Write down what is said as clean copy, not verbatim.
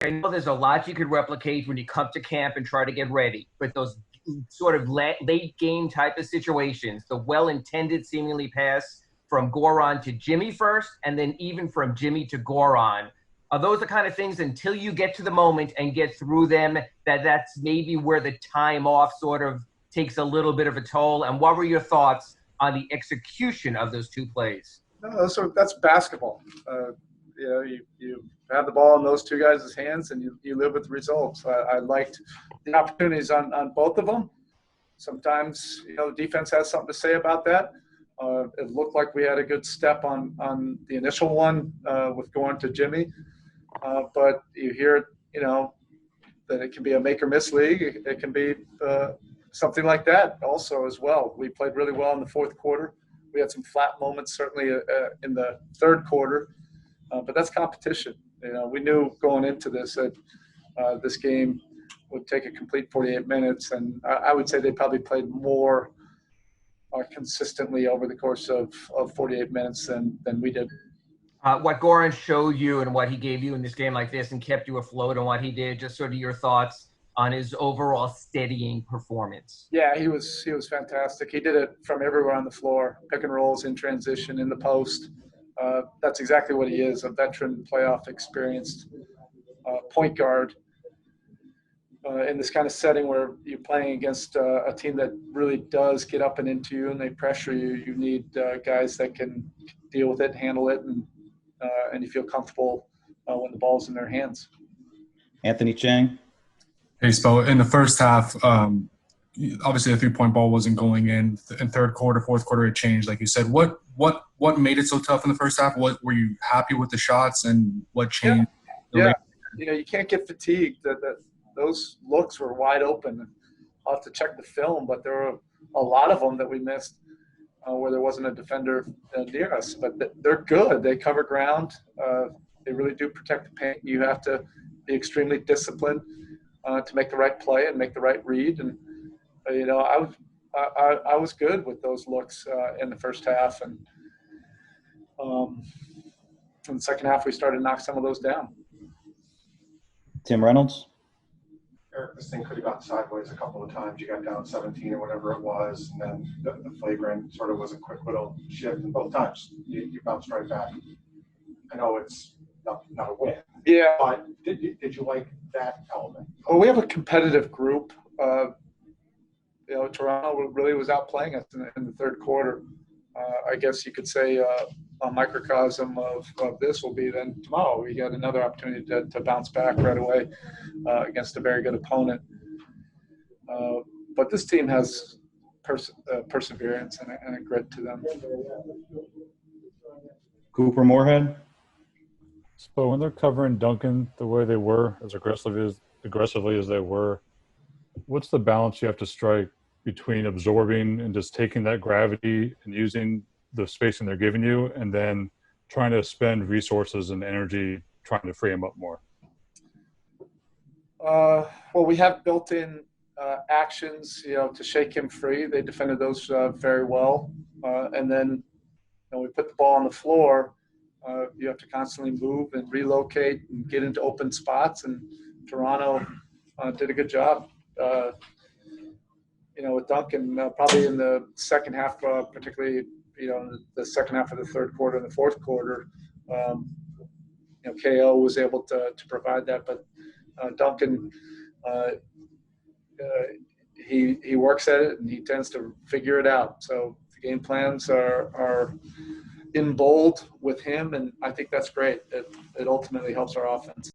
I know there's a lot you could replicate when you come to camp and try to get ready, but those sort of late game type of situations, the well-intended seemingly pass from Goran to Jimmy first, and then even from Jimmy to Goran, are those the kind of things until you get to the moment and get through them, that's maybe where the time off sort of takes a little bit of a toll? And what were your thoughts on the execution of those two plays? No, that's basketball. You have the ball in those two guys' hands, and you live with the results. I liked the opportunities on both of them. Sometimes, the defense has something to say about that. It looked like we had a good step on the initial one with going to Jimmy. But you hear, that it can be a make or miss league. It can be something like that also as well. We played really well in the fourth quarter. We had some flat moments certainly in the third quarter. But that's competition. We knew going into this that this game would take a complete 48 minutes, and I would say they probably played more consistently over the course of 48 minutes than we did. What Goran showed you and what he gave you in this game like this and kept you afloat on what he did, just sort of your thoughts on his overall steadying performance. Yeah, he was fantastic. He did it from everywhere on the floor, pick and rolls, in transition, in the post. That's exactly what he is, a veteran, playoff experienced point guard in this kind of setting where you're playing against a team that really does get up and into you and they pressure you. You need guys that can deal with it, handle it, and you feel comfortable when the ball's in their hands. Anthony Chang. Hey, Spo. In the first half, obviously the three-point ball wasn't going in third quarter, fourth quarter, it changed. Like you said, what made it so tough in the first half? What were you happy with the shots, and what changed? Yeah. You can't get fatigued. Those looks were wide open. I'll have to check the film, but there were a lot of them that we missed where there wasn't a defender near us. But they're good. They cover ground. They really do protect the paint. You have to be extremely disciplined to make the right play and make the right read. And I was good with those looks in the first half, and in the second half we started to knock some of those down. Tim Reynolds. Erik, this thing could have gone sideways a couple of times. You got down 17 or whatever it was, and then the flagrant sort of was a quick little shift, and both times you bounced right back. I know it's not a win. Yeah. But did you like that element? Well, we have a competitive group. Toronto really was outplaying us in the third quarter. I guess you could say a microcosm of this will be then tomorrow. We got another opportunity to bounce back right away against a very good opponent. But this team has perseverance and a grit to them. Cooper Moorhead. So when they're covering Duncan the way they were, as aggressively as they were, what's the balance you have to strike between absorbing and just taking that gravity and using the spacing they're giving you, and then trying to spend resources and energy trying to free them up more? Well, we have built-in actions, to shake him free. They defended those very well. And then we put the ball on the floor. You have to constantly move and relocate and get into open spots. And Toronto did a good job. With Duncan, probably in the second half, particularly, the second half of the third quarter and the fourth quarter, KO was able to provide that. But Duncan, he works at it and he tends to figure it out. So the game plans are in bold with him, and I think that's great. It ultimately helps our offense.